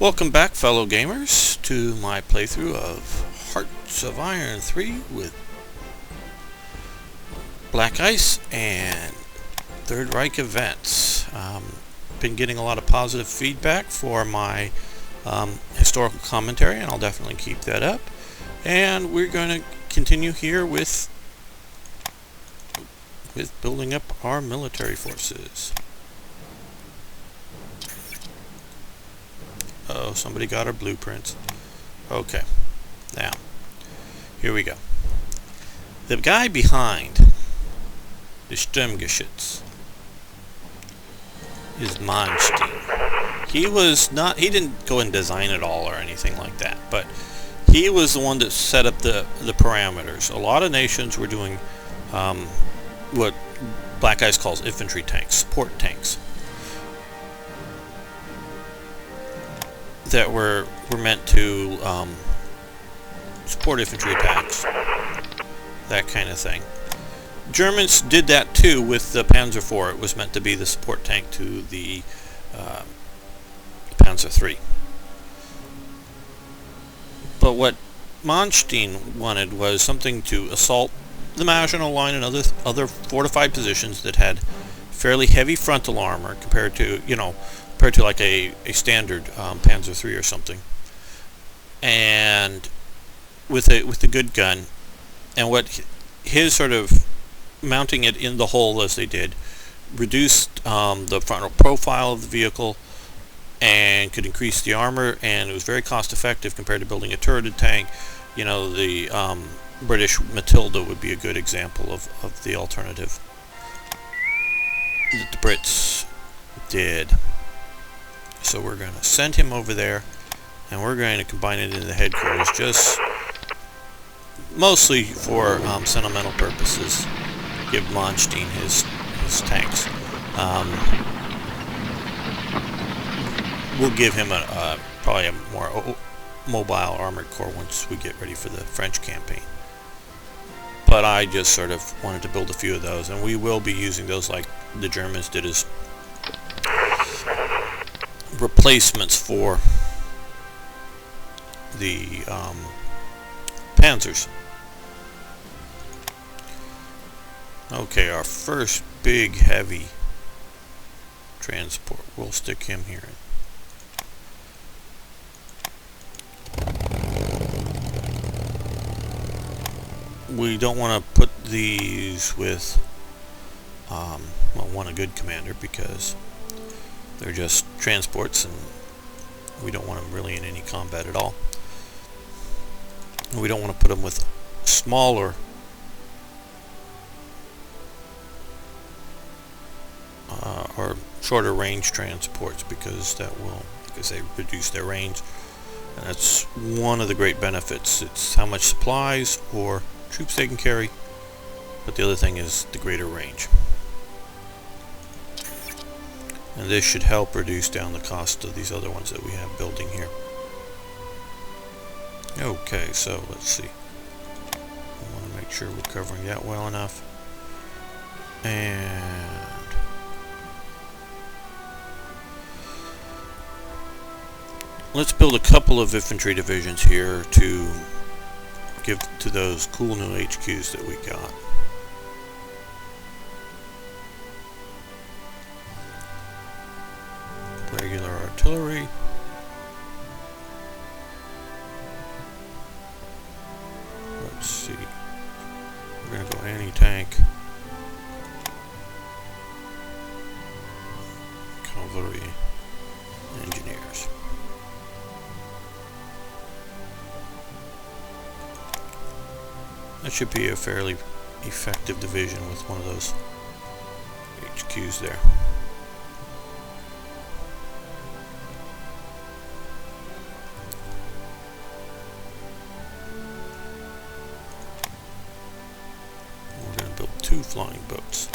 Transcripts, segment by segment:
Welcome back, fellow gamers, to my playthrough of Hearts of Iron 3 with BlackICE and Third Reich Events. Been getting a lot of positive feedback for my historical commentary, and I'll definitely keep that up. And we're going to continue here with building up our military forces. Oh, somebody got our blueprints. Okay, now, here we go. The guy behind the Sturmgeschütz is Manstein. He didn't go and design it all or anything like that, but he was the one that set up the parameters. A lot of nations were doing what BlackICE calls infantry tanks, support tanks, that were meant to support infantry attacks, that kind of thing. Germans did that too with the Panzer IV. It was meant to be the support tank to the Panzer III. But what Manstein wanted was something to assault the Maginot Line and other fortified positions that had fairly heavy frontal armor compared to like a standard Panzer III or something, and with a good gun. And what his sort of mounting it in the hole, as they did, reduced the frontal profile of the vehicle and could increase the armor, and it was very cost effective compared to building a turreted tank. You know, the British Matilda would be a good example of the alternative that the Brits did. So we're going to send him over there, and we're going to combine it into the headquarters, just mostly for sentimental purposes. Give Manstein his tanks. We'll give him probably a more mobile armored corps once we get ready for the French campaign. But I just sort of wanted to build a few of those, and we will be using those like the Germans did as replacements for the Panzers. Okay, our first big heavy transport, we'll stick him here. We don't want to put these with a good commander, because they're just transports, and we don't want them really in any combat at all. And we don't want to put them with smaller or shorter range transports, because that will, like I say, reduce their range. And that's one of the great benefits. It's how much supplies or troops they can carry, but the other thing is the greater range. And this should help reduce down the cost of these other ones that we have building here. Okay, so let's see. I want to make sure we're covering that well enough. And let's build a couple of infantry divisions here to give to those cool new HQs that we got. Regular artillery. Let's see. We're going to go anti-tank. Cavalry. Engineers. That should be a fairly effective division with one of those HQs there. Two flying boats.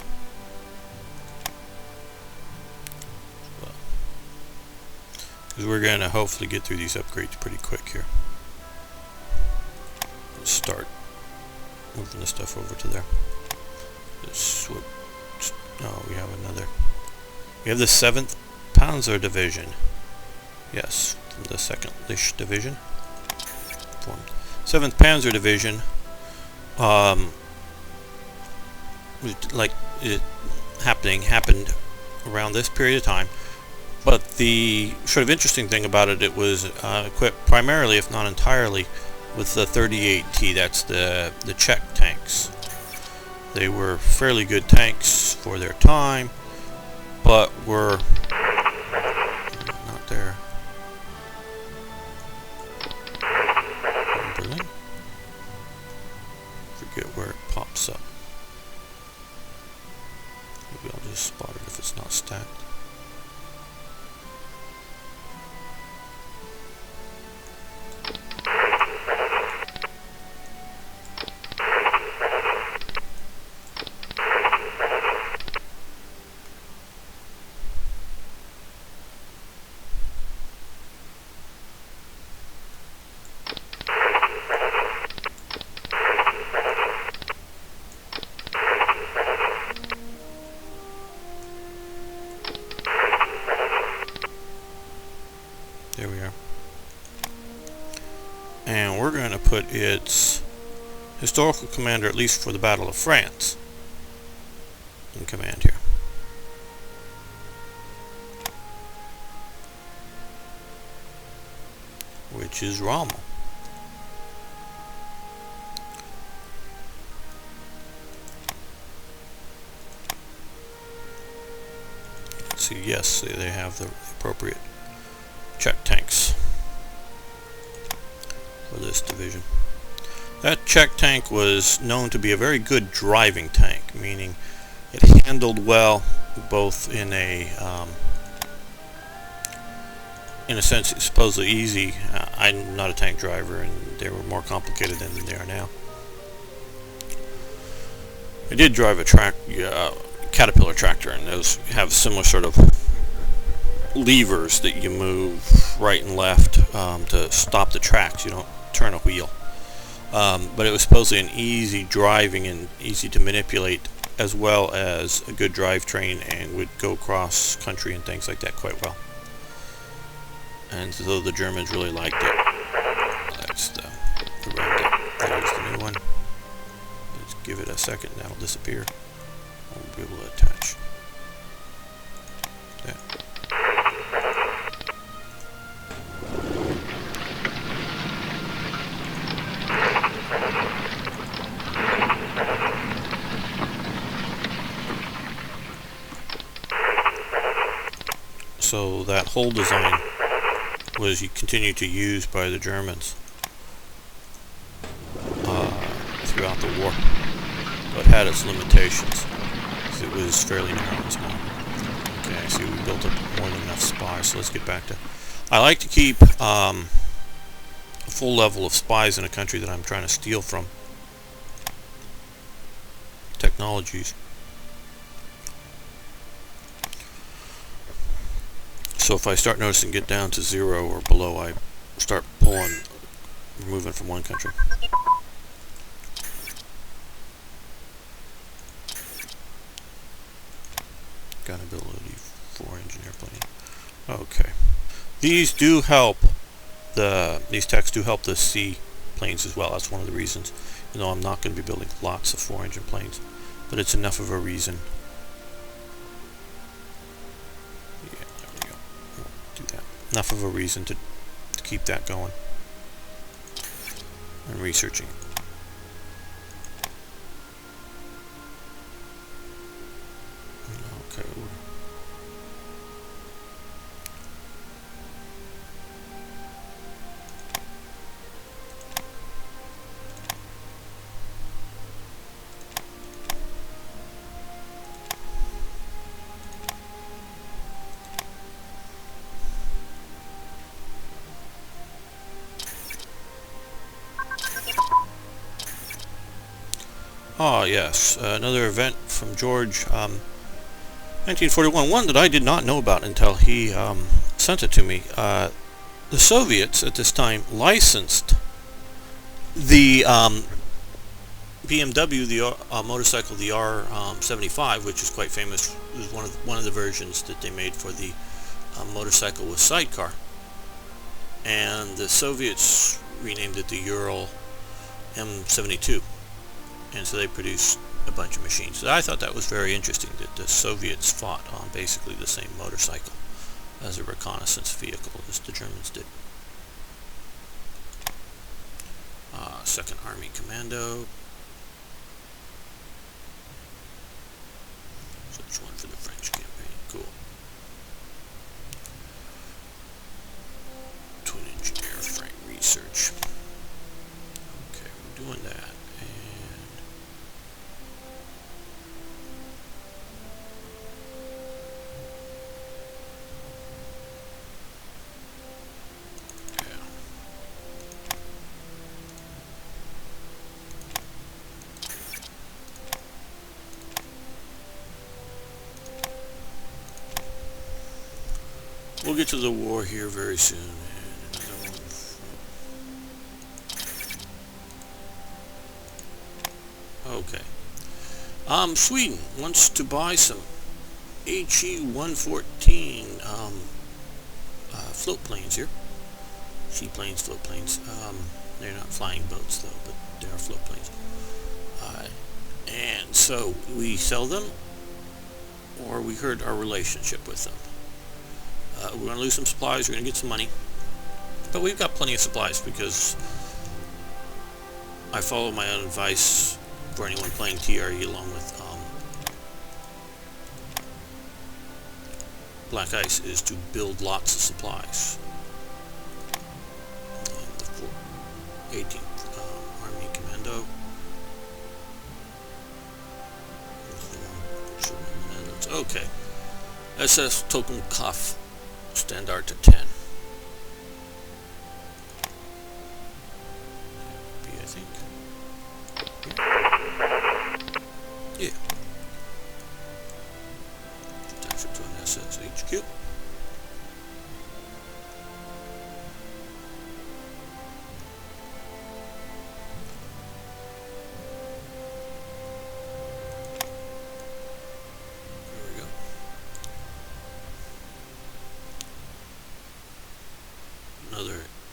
Because we're going to hopefully get through these upgrades pretty quick here. Let's start moving the stuff over to there. Oh, we have another. We have the 7th Panzer Division. Yes, from the 2nd Lish Division. Formed 7th Panzer Division, like it happened around this period of time. But the sort of interesting thing about it, it was equipped primarily, if not entirely, with the 38T. That's the Czech tanks. They were fairly good tanks for their time, but were not there. Berlin. Forget where it pops up. Maybe I'll just spot it if it's not stacked. There we are. And we're going to put its historical commander, at least for the Battle of France, in command here. Which is Rommel. Let's see, yes, they have the appropriate Czech tanks for this division. That Czech tank was known to be a very good driving tank, meaning it handled well, both in a sense supposedly easy. I'm not a tank driver, and they were more complicated than they are now. I did drive a Caterpillar tractor, and those have similar sort of levers that you move right and left to stop the tracks. You don't turn a wheel. But it was supposedly an easy driving and easy to manipulate, as well as a good drivetrain, and would go cross country and things like that quite well. And so the Germans really liked it. That's the red. There's the new one. Let's give it a second. That'll disappear. We'll be able to attach that. So that whole design was continued to use by the Germans throughout the war, but had its limitations. It was fairly narrow and small. Okay, I see we built up more than enough spies, so let's get back to... I like to keep a full level of spies in a country that I'm trying to steal from. Technologies. So if I start noticing get down to 0 or below, I start moving from one country. Got ability for engineer plane. Okay. These do help these techs do help the sea planes as well. That's one of the reasons. You know, I'm not going to be building lots of 4-engine planes, but it's enough of a reason. Enough of a reason to keep that going and researching. Okay. Ah, yes, another event from George, 1941, one that I did not know about until he sent it to me. The Soviets at this time licensed the BMW, the motorcycle, the R75, which is quite famous. It was one of the versions that they made for the motorcycle with sidecar. and the Soviets renamed it the Ural M72, and so they produced a bunch of machines. So I thought that was very interesting that the Soviets fought on basically the same motorcycle as a reconnaissance vehicle as the Germans did. Second Army Commando. So it's one for the French campaign. Cool. Twin engine airframe research. Okay, we're doing that. We'll get to the war here very soon. And another one. Okay. Sweden wants to buy some HE-114 float planes here. Seaplanes, float planes. They're not flying boats though, but they are float planes. And so we sell them, or we hurt our relationship with them. We're going to lose some supplies, we're going to get some money, but we've got plenty of supplies because I follow my own advice for anyone playing TRE along with BlackICE is to build lots of supplies. And the 18th Army Commando. Okay. SS Totenkopf. Standard to 10. B, I think. Yeah. Attach it to an SS HQ.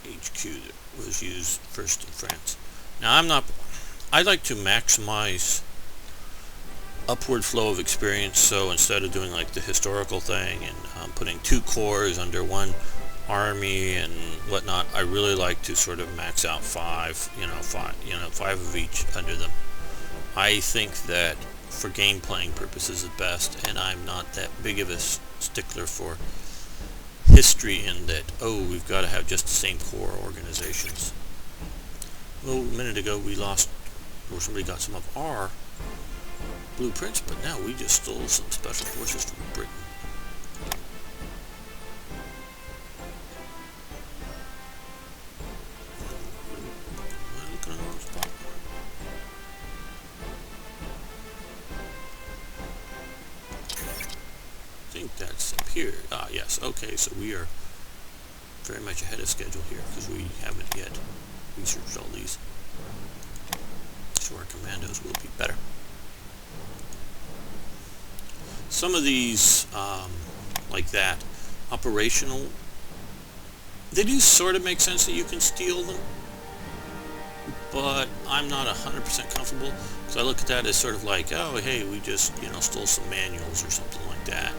HQ that was used first in France. Now I like to maximize upward flow of experience, so instead of doing like the historical thing and putting 2 corps under one army and whatnot, I really like to sort of max out 5 of each under them. I think that for game playing purposes is best, and I'm not that big of a stickler for history in that, oh, we've got to have just the same core organizations. Well, a minute ago we lost, or somebody got some of our blueprints, but now we just stole some special forces from Britain. Am I looking in the wrong spot? I think that's up here. Ah, yes. Okay, so we are very much ahead of schedule here because we haven't yet researched all these. So our commandos will be better. Some of these, like that, operational, they do sort of make sense that you can steal them, but I'm not 100% comfortable because I look at that as sort of like, oh, hey, we just, stole some manuals or something like that.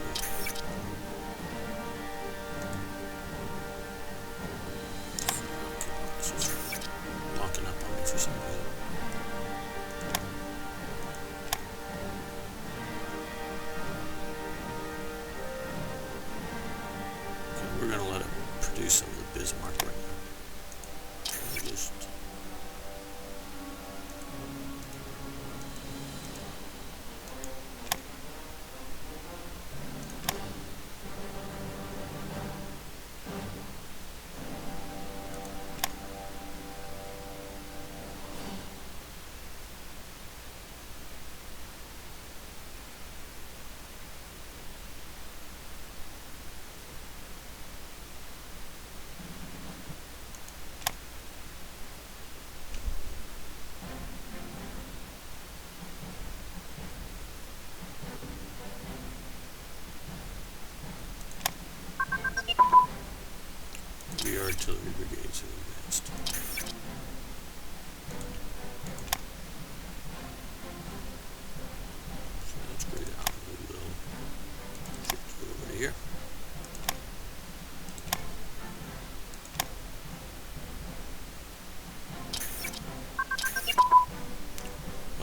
Locking up on me for some reason. Okay, we're going to let it produce some of the Bismarck right now. Just artillery brigades have advanced. So let's go down. We will shift over to here.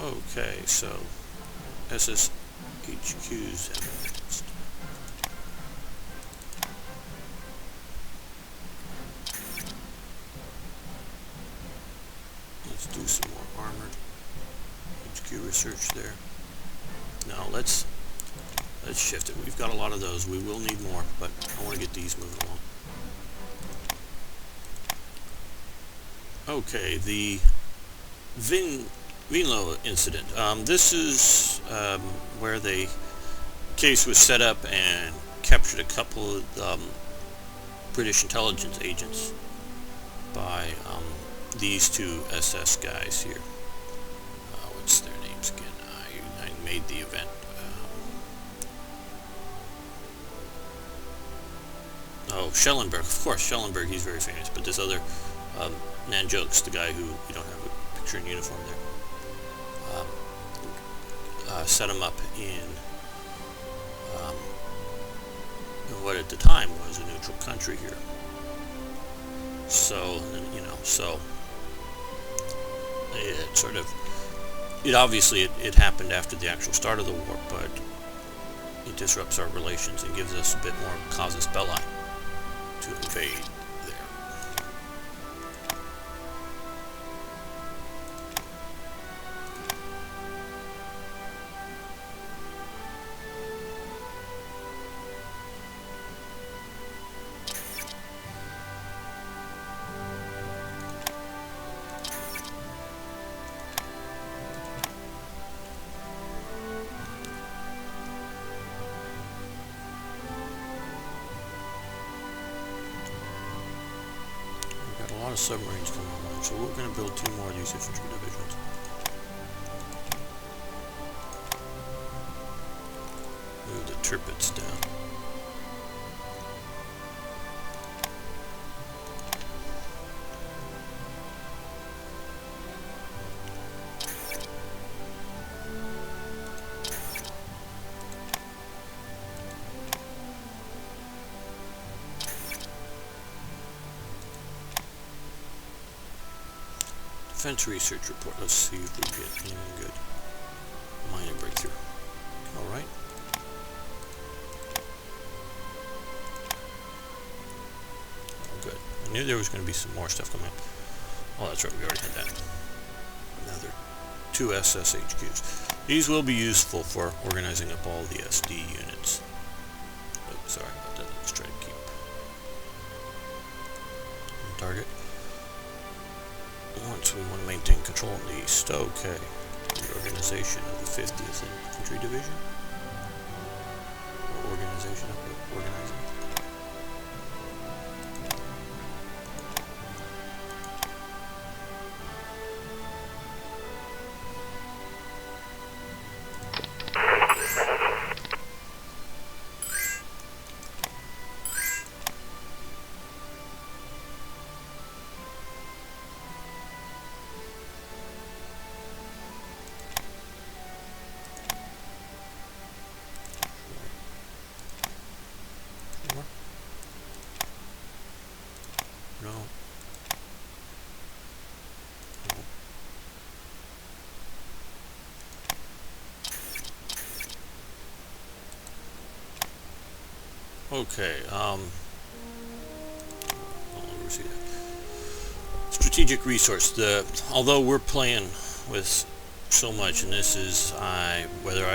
Okay, so SSHQs have advanced. Let's do some more armored HQ research there. Now let's shift it. We've got a lot of those. We will need more, but I want to get these moving along. Okay, the Vinlo incident. This is where the case was set up and captured a couple of British intelligence agents by these two SS guys here. What's their names again? I made the event. Oh, Schellenberg. Of course, Schellenberg. He's very famous. But this other Nanjokes, the guy who you don't have a picture in uniform there. Set him up in what at the time was a neutral country here. So, you know, so it sort of, it happened after the actual start of the war, but it disrupts our relations and gives us a bit more casus belli to invade there. A lot of submarines coming along, so we're going to build 2 more of these infantry divisions. Move the Tirpitz down. Defense research report. Let's see if we get anything good. Minor breakthrough. Alright. Oh, good. I knew there was going to be some more stuff coming up. Oh, that's right. We already had that. Another 2 SSHQs. These will be useful for organizing up all the SD units. Oh, sorry about that. Let's try to keep on target. Once we want to maintain control in the east. Okay. The organization of the 50th Infantry Division. Or organization of organizing. No. Okay, I'll never see that. Strategic resource. Although we're playing with so much, and this is, I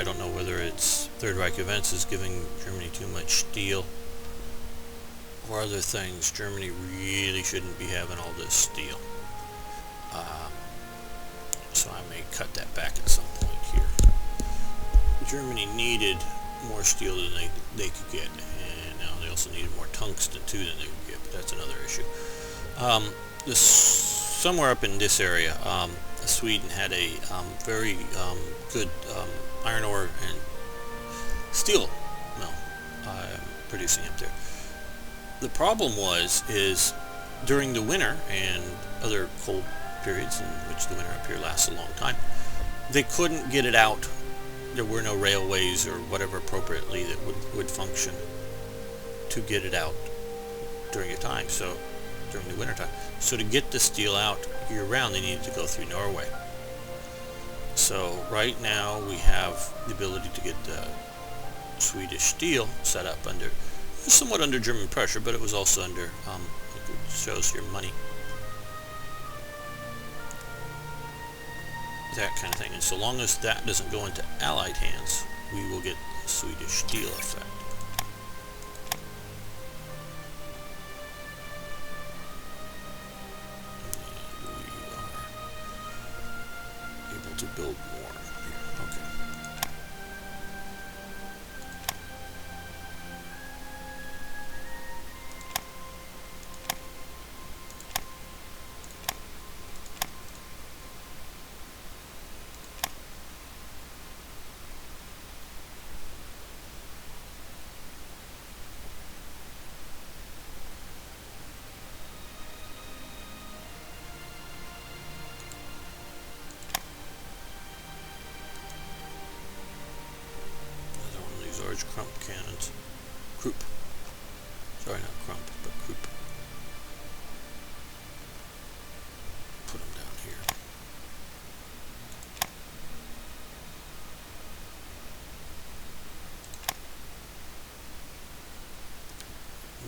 don't know whether it's Third Reich Events is giving Germany too much steel, or other things. Germany really shouldn't be having all this steel. So I may cut that back at some point here. Germany needed more steel than they could get, and now they also needed more tungsten too than they could get, but that's another issue. Somewhere up in this area, Sweden had a very good iron ore and steel mill producing up there. The problem is during the winter and other cold periods in which the winter up here lasts a long time, they couldn't get it out. There were no railways or whatever appropriately that would function to get it out during a time, so during the winter time. So to get the steel out year round, they needed to go through Norway. So right now we have the ability to get the Swedish steel set up under, somewhat under German pressure, but it was also under, it shows here, money. That kind of thing. And so long as that doesn't go into Allied hands, we will get the Swedish steel effect. And we are able to build more here. Okay. Large Crump cannons. Krupp. Sorry, not Crump, but Krupp. Put them down here.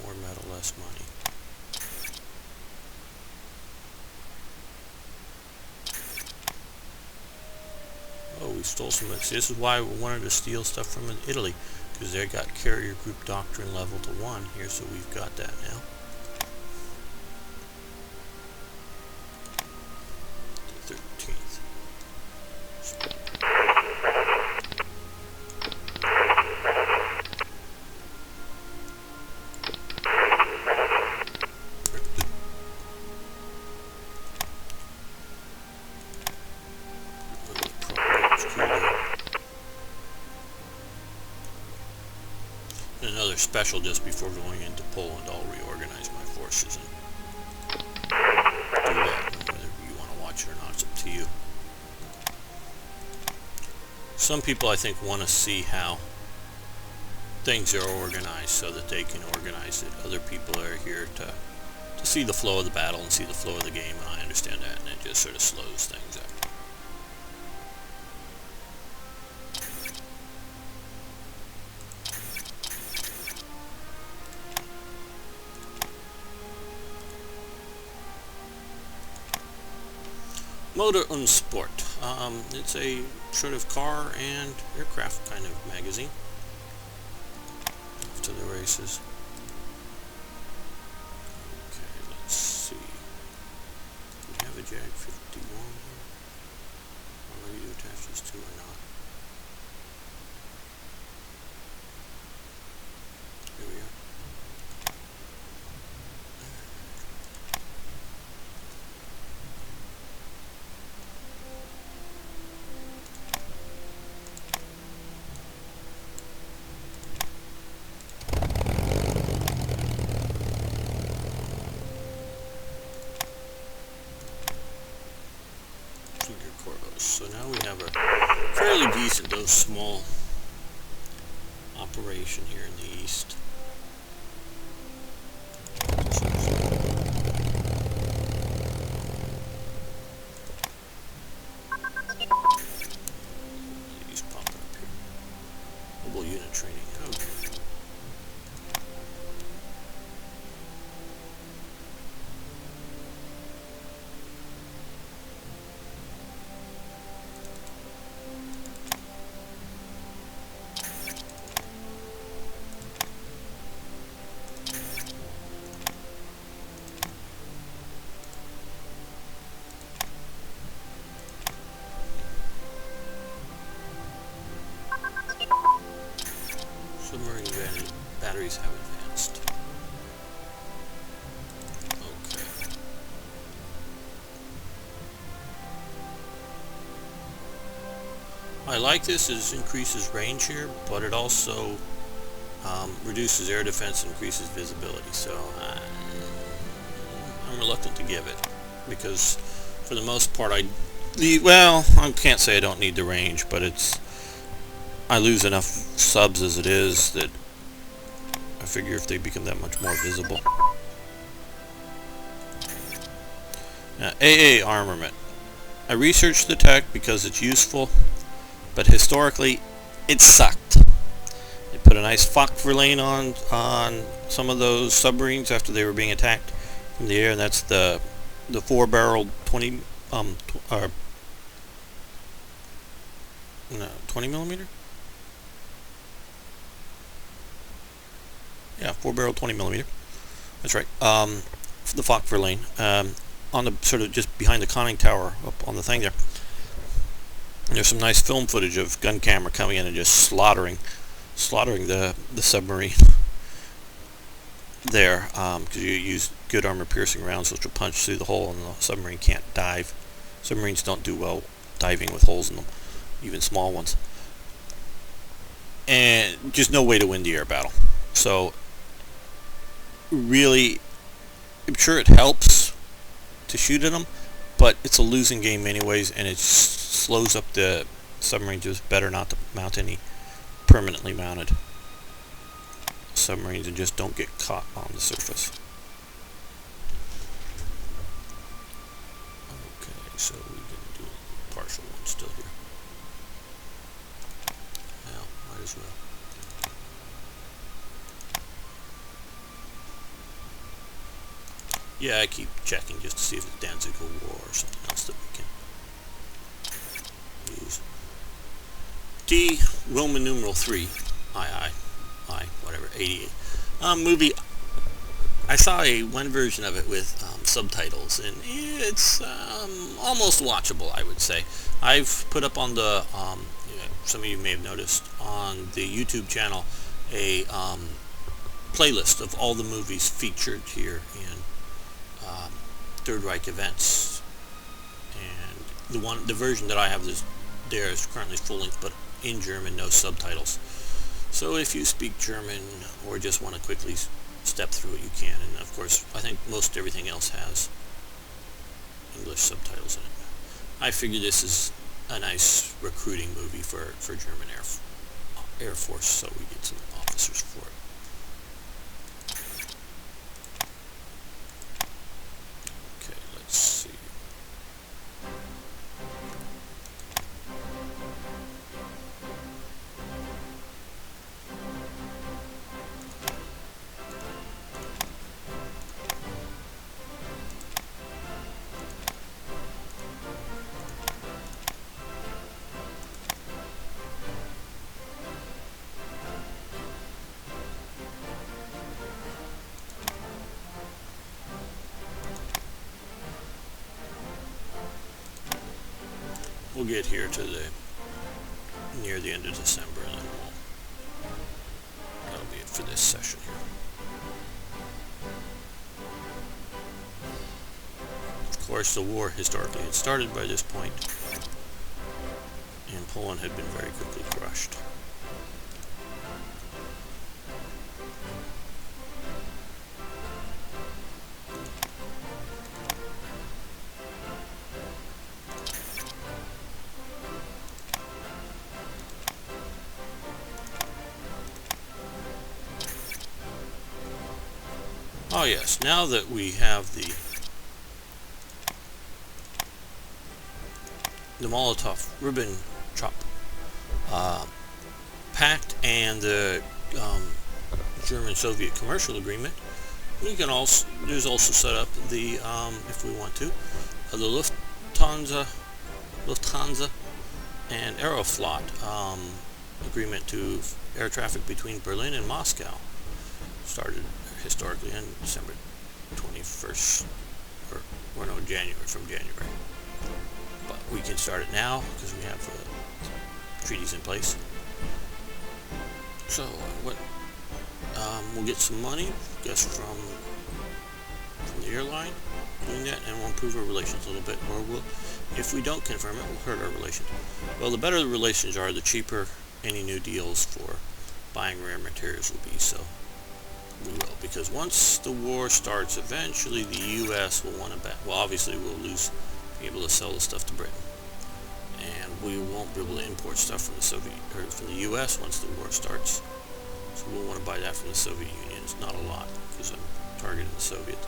More metal, less money. Oh, we stole some of this. This is why we wanted to steal stuff from Italy, because they got carrier group doctrine level to 1 here, so we've got that now. The 13th. Another special just before going into Poland, I'll reorganize my forces and do that. Whether you want to watch it or not, it's up to you. Some people, I think, want to see how things are organized so that they can organize it. Other people are here to see the flow of the battle and see the flow of the game, and I understand that, and it just sort of slows things up. Motor und Sport. It's a sort of car and aircraft kind of magazine. Off to the races. Okay, let's see. Do we have a Jag 51 here? I'm ready to attach this to or not. Here we are. So now we have a fairly decent, though small, operation here in the east. These popping up here. Mobile unit training. Okay. Submarine batteries have advanced. Okay. I like this, it increases range here, but it also reduces air defense and increases visibility. So I'm I'm reluctant to give it, because for the most part I can't say I don't need the range, but I lose enough subs as it is that I figure if they become that much more visible. Now, AA armament. I researched the tech because it's useful, but historically it sucked. They put a nice flak verlaine on some of those submarines after they were being attacked from the air, and that's the 4-barreled 20 millimeter. Yeah, 4-barrel 20 millimeter. That's right. The flak verlaine on the sort of just behind the conning tower up on the thing there. And there's some nice film footage of gun camera coming in and just slaughtering the submarine there, because you use good armor-piercing rounds which will punch through the hole, and the submarine can't dive. Submarines don't do well diving with holes in them, even small ones. And just no way to win the air battle. So, really, I'm sure it helps to shoot at them, but it's a losing game anyways, and it slows up the submarine. Just better not to mount any permanently mounted submarines and just don't get caught on the surface. Okay, so we can do a partial one still here. Well, might as well. Yeah, I keep checking just to see if it's Danzig War or something else that we can use. D, Roman numeral 3, I, whatever, 88. Movie, I saw one version of it with subtitles, and it's almost watchable, I would say. I've put up on the, some of you may have noticed, on the YouTube channel, a playlist of all the movies featured here in Third Reich Events, and the version that I have is currently full length, but in German, no subtitles. So if you speak German or just want to quickly step through it, you can. And of course, I think most everything else has English subtitles in it. I figure this is a nice recruiting movie for German Air Force, so we get some officers for it. Let's see. We'll get here to near the end of December, and then that'll be it for this session here. Of course, the war historically had started by this point, and Poland had been very quickly crushed. Oh yes, now that we have the Molotov-Ribbentrop Pact and the German-Soviet commercial agreement, we can also set up the if we want to, the Lufthansa and Aeroflot agreement to air traffic between Berlin and Moscow. Started historically on December 21st, or no, January. But we can start it now because we have treaties in place. So we'll get some money, I guess, from the airline doing that, and we'll improve our relations a little bit. Or if we don't confirm it, we'll hurt our relations. Well, the better the relations are, the cheaper any new deals for buying rare materials will be. So We will, because once the war starts, eventually the U.S. will want to back. Well, obviously we'll be able to sell the stuff to Britain, and we won't be able to import stuff from from the U.S. once the war starts. So we'll want to buy that from the Soviet Union. It's not a lot because I'm targeting the Soviets,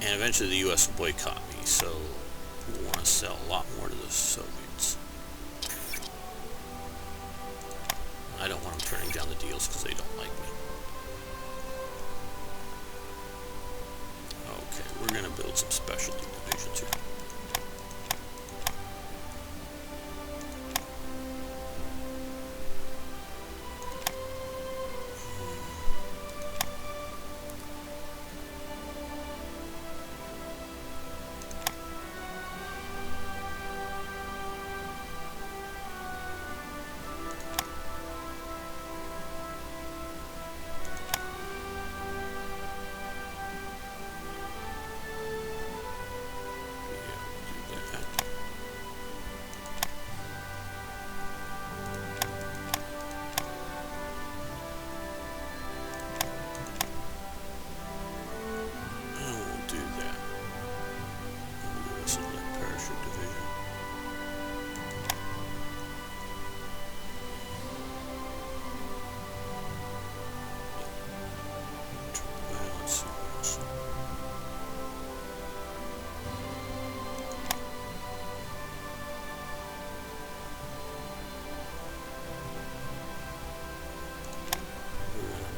and eventually the U.S. will boycott me. So we'll want to sell a lot more to the Soviets. I don't want them turning down the deals because they don't like me. Okay, we're going to build some specialty divisions here.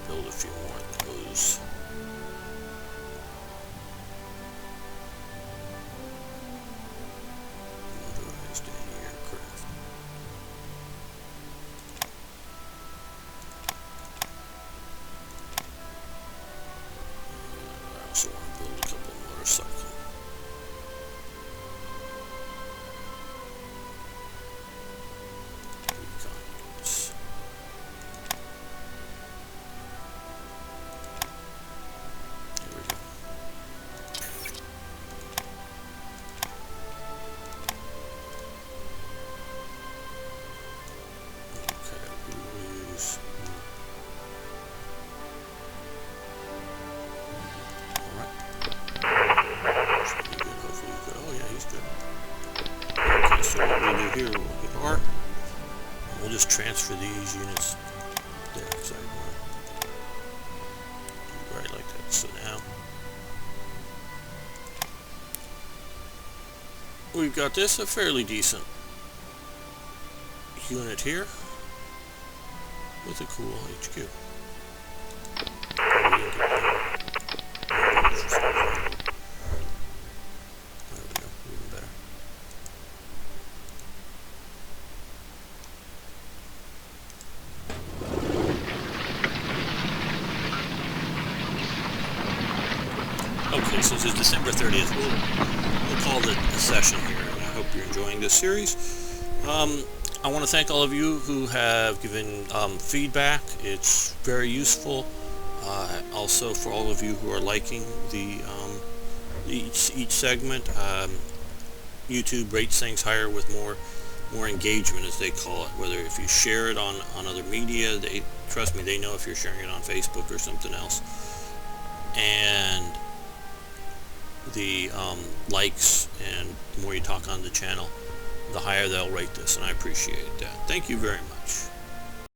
Build a few more of those. Motorized anti-aircraft. I also want to build a couple of motorcycles. Here we'll hit R, and we'll just transfer these units there, because I want to do right like that. So now we've got this, a fairly decent unit here with a cool HQ. Okay, since it's December 30th, we'll call it a session here. I hope you're enjoying this series. I want to thank all of you who have given feedback. It's very useful. Also, for all of you who are liking the each segment, YouTube rates things higher with more engagement, as they call it. Whether if you share it on other media, trust me, they know if you're sharing it on Facebook or something else. And the likes, and the more you talk on the channel, the higher they'll rate this, and I appreciate that. Thank you very much.